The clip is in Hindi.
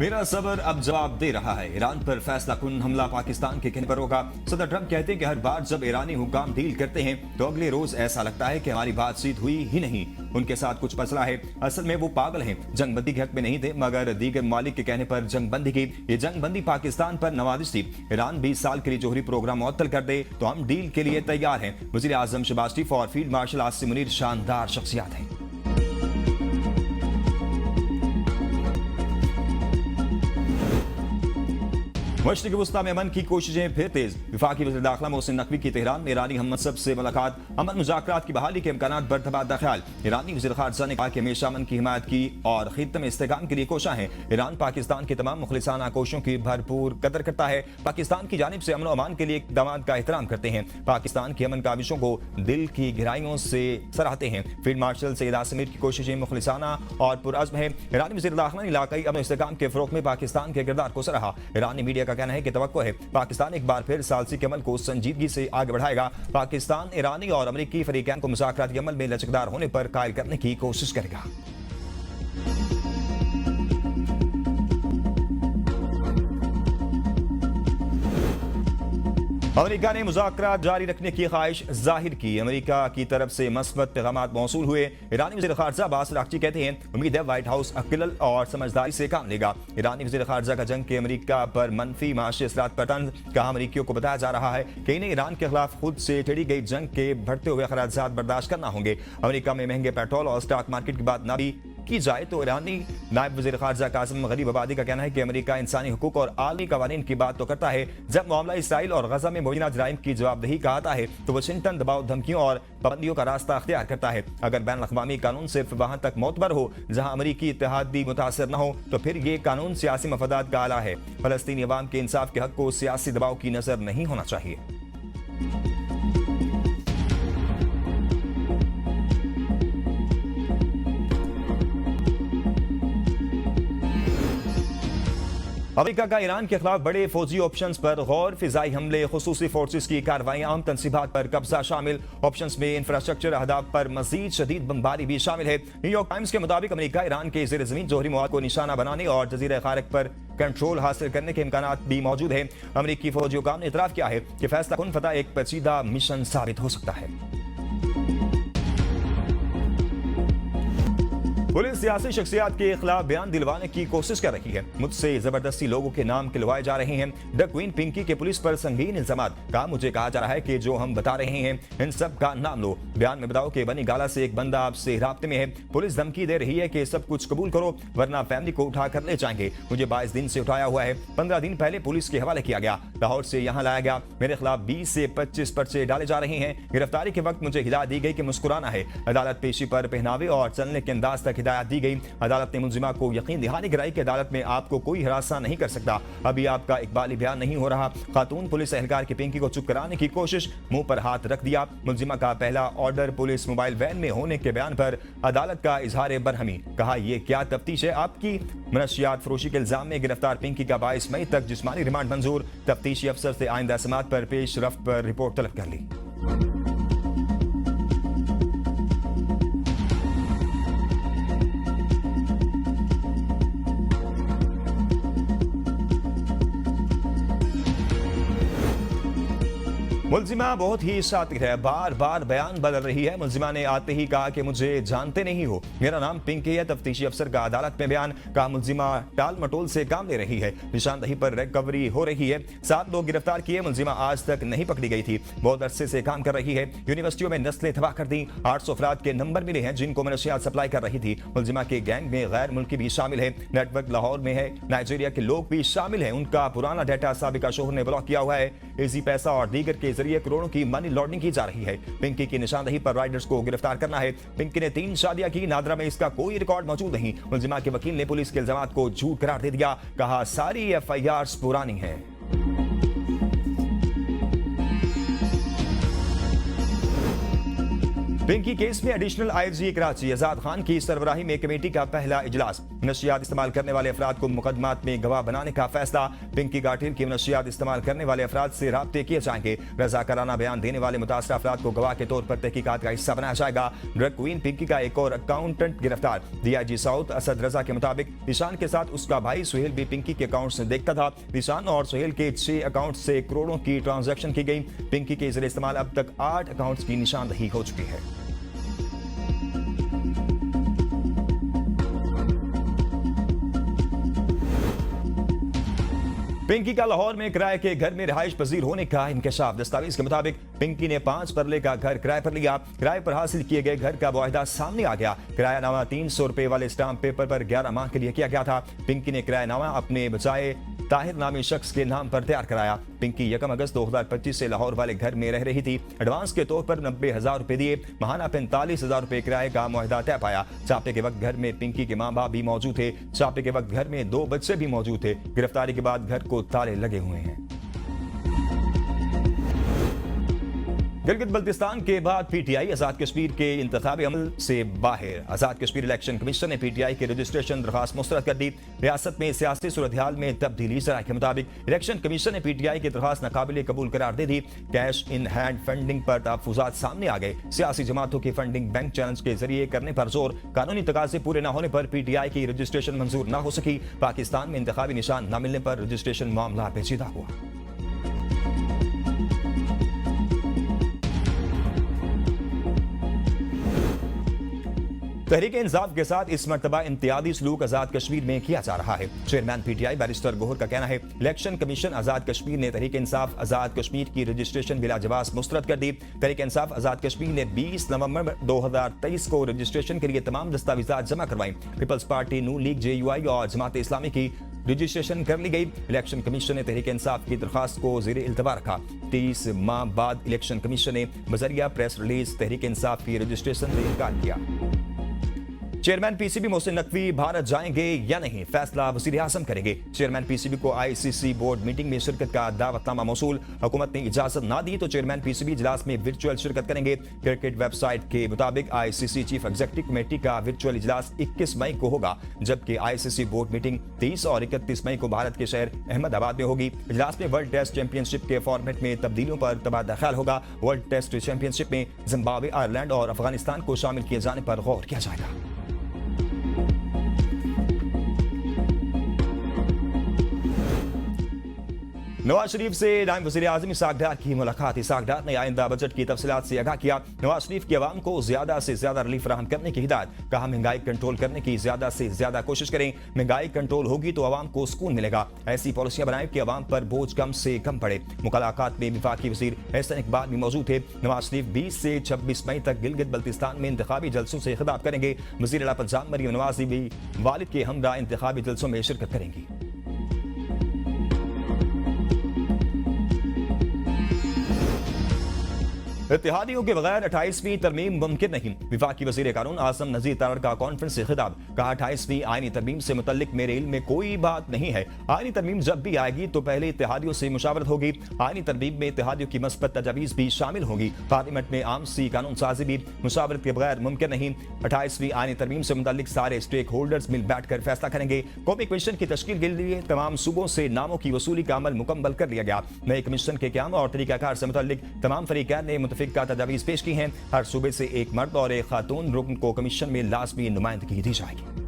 मेरा सब्र अब जवाब दे रहा है। ईरान पर फैसला कुन हमला पाकिस्तान के कहने पर होगा। सदर ट्रंप कहते हैं कि हर बार जब ईरानी हुक्काम डील करते हैं तो अगले रोज ऐसा लगता है कि हमारी बातचीत हुई ही नहीं, उनके साथ कुछ मसला है। असल में वो पागल हैं, जंगबंदी के हक में नहीं थे, मगर दीगर मालिक के कहने पर जंगबंदी की। ये जंगबंदी पाकिस्तान पर नवाजिश थी। ईरान 20 साल के लिए जोहरी प्रोग्राम मुअत्तल कर दे तो हम डील के लिए तैयार हैं। वज़ीर आज़म शहबाज शरीफ और फील्ड मार्शल आसिम मुनीर शानदार शख्सियात हैं। मशरिक़ वुस्ता में अमन की कोशिशें फिर तेज। वफाकी वज़ीर दाखिला मोहसिन नकवी की तेहरान में ईरानी हममनसब से मुलाकात। अमन मुज़ाकरात की बहाली के इम्कानात पर तबादला ख्याल। ईरानी वज़ीर ख़ारजा ने कहा कि हमेशा अमन की हिमायत की और खित्ते में इस्तेहकाम के लिए कोशा है। ईरान पाकिस्तान की तमाम मुखलिसाना कोशिशों की भरपूर कदर करता है। पाकिस्तान की जानिब से अमन और अमान के लिए इक़दामात का एहतराम करते हैं। पाकिस्तान की अमन काविशों को दिल की गहराइयों से सराहते हैं। फील्ड मार्शल सैयद आसिम मुनीर की कोशिशें मुखलिसाना और पुरअज़्म है। ईरानी वज़ीर दाखिला ने इलाकाई अमन इस्तेहकाम के फ़रोग़ में पाकिस्तान के किरदार को सराहा। ईरानी मीडिया का कहना है कि तवक्को है पाकिस्तान एक बार फिर सालसी के अमल को संजीदगी से आगे बढ़ाएगा। पाकिस्तान ईरानी और अमेरिकी फरीकैन को मुज़ाकराती अमल में लचकदार होने पर कायल करने की कोशिश करेगा। अमेरिका ने मुज़ाकरात जारी रखने की ख्वाहिश जाहिर की। अमेरिका की तरफ से मस्बत पैगामात मौसूल हुए। ईरानी वज़ीर ख़ारजा अब्बास अराग़ची कहते हैं उम्मीद है व्हाइट हाउस अक्ल और समझदारी से काम लेगा। ईरानी वज़ीर ख़ारजा का जंग के अमेरिका पर मनफी माशी असरात पर तंज। कहा अमेरिकियों को बताया जा रहा है कि इन्हें ईरान के खिलाफ खुद से छेड़ी गई जंग के बढ़ते हुए खराजात बर्दाश्त करना होंगे। अमेरिका में महंगे पेट्रोल और स्टॉक मार्केट की बात न भी की जाए तो ईरानी नायब वज़ीर ख़ारजा कासिम गरीब आबादी का कहना है कि अमेरिका इंसानी हुकूक और आलमी कवानीन की बात तो करता है, जब मामला इसराइल और गजा में मुबैना जराइम की जवाबदेही का आता है तो वाशिंगटन दबाव धमकियों और पाबंदियों का रास्ता अख्तियार करता है। अगर बैन अक़वामी कानून सिर्फ वहां तक मोतबर हो जहां अमेरिकी इत्तेहाद भी मुतासर न हो तो फिर ये कानून सियासी मफादात का आला है। फ़लस्तीनी अवाम के इंसाफ के हक को सियासी दबाव की नजर नहीं होना चाहिए। अमेरिका का ईरान के खिलाफ बड़े फौजी ऑप्शंस पर गौर। फिजाई हमले, खुसूसी फोर्सेस की कार्रवाई, आम तनसीबात पर कब्जा शामिल। ऑप्शंस में इंफ्रास्ट्रक्चर अहदाफ पर मजीद शदीद बमबारी भी शामिल है। न्यूयॉर्क टाइम्स के मुताबिक अमेरिका ईरान के ज़ेर ज़मीन जोहरी मवाद को निशाना बनाने और जजीरा खारक पर कंट्रोल हासिल करने के इम्कानात भी मौजूद है। अमेरिकी फौजी हुकाम ने इतराफ़ किया है कि फैसला कुन फतह एक पेचीदा मिशन साबित हो सकता है। पुलिस सियासी शख्सियात के खिलाफ बयान दिलवाने की कोशिश कर रही है। मुझसे जबरदस्ती लोगों के नाम खिलवाए जा रहे हैं। द क्वीन पिंकी के पुलिस पर संगीन इल्जामात। कहा मुझे कहा जा रहा है कि जो हम बता रहे हैं इन सब का नाम लो। बयान में बताओ कि बनी गाला से एक बंदा आपसे राब्ते में है। पुलिस धमकी दे रही है कि सब कुछ कबूल करो वरना फैमिली को उठा कर ले जाएंगे। मुझे 22 दिन से उठाया हुआ है। 15 दिन पहले पुलिस के हवाले किया गया, लाहौर से यहाँ लाया गया। मेरे खिलाफ 20 से 25 पर्चे डाले जा रहे हैं। गिरफ्तारी के वक्त मुझे हिदायत दी गई कि मुस्कुराना है। अदालत पेशी पर पहनावे और चलने के अंदाज तक हिदायत दी गई। अदालत ने मुलजिमा को यकीन दिहानी कराई कि अदालत में आपको कोई हिरासा नहीं कर सकता। अभी आपका इकबाली बयान नहीं हो रहा। खातून पुलिस एहलकार की पिंकी को चुप कराने की कोशिश, मुंह पर हाथ रख दिया। मुलजिमा का पहला ऑर्डर पुलिस मोबाइल वैन में होने के बयान पर अदालत का इजहार बरहमी। कहा यह क्या तफ्तीश है आपकी। मनशियात फरोशी के इल्जाम में गिरफ्तार पिंकी का 22 मई तक जिस्मानी रिमांड मंजूर। तफ्तीशी अफसर से आइंदा समात पर पेश रफ्त पर रिपोर्ट तलब कर ली। मुलजिमा बहुत ही शातिर है, बार बार बयान बदल रही है। मुलजिमा ने आते ही कहा कि मुझे जानते नहीं हो, मेरा नाम पिंकी है। तफ्तीशी अफसर का अदालत में बयान। कहा मुलजिमा टाल मटोल से काम ले रही है। निशानदही पर रिकवरी हो रही है। 7 लोग गिरफ्तार किए। मुलजिमा आज तक नहीं पकड़ी गई थी। बहुत अरसे से काम कर रही है। यूनिवर्सिटियों में नस्लें तबाह कर दी। 800 अफराद के नंबर मिले हैं जिनको मनशियात सप्लाई कर रही थी। मुलजिमा के गैंग में गैर मुल्की भी शामिल है। नेटवर्क लाहौर में है। नाइजीरिया के लोग भी शामिल हैं। उनका पुराना डाटा साबिका शोहर ने ब्लॉक किया हुआ है। इजी पैसा और दीगर के जरिए करोड़ों की मनी लॉन्ड्रिंग की जा रही है। पिंकी की निशानदही पर राइडर्स को गिरफ्तार करना है। पिंकी ने 3 शादियां की। नादरा में इसका कोई रिकॉर्ड मौजूद नहीं। मुलजिमा के वकील ने पुलिस के इल्जामात को झूठ करार दे दिया। कहा सारी एफआईआर पुरानी है। पिंकी केस में एडिशनल आईजी कराची आजाद खान की सरबराही में कमेटी का पहला इजलास। नशियात इस्तेमाल करने वाले अफराद को मुकदमात में गवाह बनाने का फैसला। पिंकी गाठिर की नशियात इस्तेमाल करने वाले अफराद से राब्ते किए जाएंगे। रजाकाराना बयान देने वाले मुतासरा अफराद को गवाह के तौर पर तहकीकात का हिस्सा बनाया जाएगा। ड्रग क्वीन पिंकी का एक और अकाउंटेंट गिरफ्तार। डीआईजी साउथ असद रजा के मुताबिक निशान के साथ उसका भाई सुहेल भी पिंकी के अकाउंट से देखता था। निशान और सुहेल के 6 अकाउंट से करोड़ों की ट्रांजैक्शन की गई। पिंकी के जरिए इस्तेमाल अब तक 8 अकाउंट्स की निशानदही हो चुकी है। पिंकी का लाहौर में किराए के घर में रिहाइश पजीर होने का इंकशाफ। दस्तावेज के मुताबिक पिंकी ने 5 परले का घर किराए पर लिया। किराए पर हासिल किए गए घर का मुआहिदा सामने आ गया। किरायानामा 300 रुपए वाले स्टाम्प पेपर पर 11 माह के लिए किया गया था। पिंकी ने किरायानामा अपने बजाय ताहिर नामी शख्स के नाम पर तैयार कराया। पिंकी 1 अगस्त 2025 से लाहौर वाले घर में रह रही थी। एडवांस के तौर पर 90,000 रुपए दिए। माहाना 45,000 रुपए किराए का मुआहिदा तय पाया। छापे के वक्त घर में पिंकी के मां बाप भी मौजूद थे। छापे के वक्त घर में 2 बच्चे भी मौजूद थे। गिरफ्तारी के बाद घर को ताले लगे हुए हैं। गिलगित बल्तिस्तान के बाद पीटीआई आजाद कश्मीर के इंतखाबी अमल से बाहर। आजाद कश्मीर इलेक्शन कमीशन ने पीटीआई की रजिस्ट्रेशन दरखास्त मुस्तरद कर दी। रियासत में सियासी सूरत-ए-हाल में तब्दीली। ज़राए के मुताबिक इलेक्शन कमीशन ने पीटीआई की दरखास्त नाकाबिल कबूल करार दे दी। कैश इन हैंड फंडिंग पर तहफ़्फ़ुज़ात सामने आ गए। सियासी जमातों की फंडिंग बैंक चैलेंज के जरिए करने पर जोर। कानूनी तकाज़े पूरे न होने पर पीटीआई की रजिस्ट्रेशन मंजूर न हो सकी। पाकिस्तान में इंतखाबी निशान न मिलने पर रजिस्ट्रेशन मामला पेचीदा हुआ। तहरीक इंसाफ के साथ इस मर्तबा इम्तियाजी सलूक आजाद कश्मीर में किया जा रहा है। चेयरमैन पीटीआई बैरिस्टर गोहर का कहना है इलेक्शन कमीशन आजाद कश्मीर ने तहरीक इंसाफ आजाद कश्मीर की रजिस्ट्रेशन बिला जवाब मुस्तरद कर दी। तहरीक इंसाफ आजाद कश्मीर ने 20 नवंबर 2023 को रजिस्ट्रेशन के लिए तमाम दस्तावेजात जमा करवाई। पीपल्स पार्टी, नून लीग, जेयूआई और जमात इस्लामी की रजिस्ट्रेशन कर ली गई। इलेक्शन कमीशन ने तहरीक इंसाफ की दरखास्त को ज़ेर इल्तवा रखा। 30 माह बाद इलेक्शन कमीशन ने बजरिया प्रेस रिलीज तहरीक इंसाफ की रजिस्ट्रेशन से इनकार किया। चेयरमैन पीसीबी मोहसिन नकवी भारत जाएंगे या नहीं, फैसला वज़ीर आज़म करेंगे। चेयरमैन पीसीबी को आईसीसी बोर्ड मीटिंग में शिरकत का दावतनामा मौसूल। हुकूमत ने इजाजत ना दी तो चेयरमैन पीसीबी इजलास में वर्चुअल शिरकत करेंगे। क्रिकेट वेबसाइट के मुताबिक आईसीसी चीफ एग्जीक्यूटिव कमेटी का वर्चुअल इजलास 21 मई को होगा, जबकि आईसीसी बोर्ड मीटिंग 30 और 31 मई को भारत के शहर अहमदाबाद में होगी। इजलास में वर्ल्ड टेस्ट चैंपियनशिप के फॉर्मेट में तब्दीलियों पर तबादला ख्याल होगा। वर्ल्ड टेस्ट चैंपियनशिप में जिम्बाब्वे, आयरलैंड और अफगानिस्तान को शामिल किए जाने पर गौर किया जाएगा। नवाज शरीफ से नायब वज़ीर आज़म इसाक डार की मुलाकात। इसाक डार ने आइंदा बजट की तफसीलात से आगाह किया। नवाज शरीफ की आवाम को ज्यादा से ज्यादा रिलीफ फराहम करने की हिदायत। कहा महंगाई कंट्रोल करने की ज्यादा से ज्यादा कोशिश करें। महंगाई कंट्रोल होगी तो आवाम को सुकून मिलेगा। ऐसी पॉलिसियां बनाएं कि आवाम पर बोझ कम से कम पड़े। मुलाकात में वफाकी वज़ीर एहसन इकबाल भी मौजूद थे। नवाज शरीफ 20 से 26 मई तक गिलगित बल्तिस्तान में इंतखाबी जलसों से खिताब करेंगे। वज़ीर आला पंजाब मरियम नवाज भी वालिद के हमरा इंतखाबी जलसों में शिरकत करेंगी। इत्तेहादियों के बगैर 28वीं तरमीम मुमकिन नहीं। वफाकी वज़ीर कानून आज़म नज़ीर तारड़ का कॉन्फ्रेंस से खिताब। कहा 28वीं आईनी तरमीम से मुतल्लिक मेरे इल्म में कोई बात नहीं है। आईनी तरमीम जब भी आएगी तो पहले इत्तेहादियों से मुशावरत होगी। आईनी तरमीम में इत्तेहादियों की मस्बत तजावीज़ भी शामिल होंगी। पार्लियामेंट में आम सी कानून साजी भी मुशावरत के बगैर मुमकिन नहीं। 28वीं आईनी तरमीम से मुतल्लिक सारे स्टेक होल्डर्स मिल बैठ कर फैसला करेंगे। कौमी कमीशन की तश्कील के लिए तमाम सूबों से नामों की वसूली का अमल मुकम्मल कर लिया गया। नए कमीशन के क़याम और तरीकाकार से मुतल्लिक तमाम फरीक़ैन ने मुतफ़िक़ा तजावीज़ पेश की हैं। हर सूबे से एक मर्द और एक खातून रुकन को कमीशन में लाज़मी नुमाइंदगी दी जाएगी।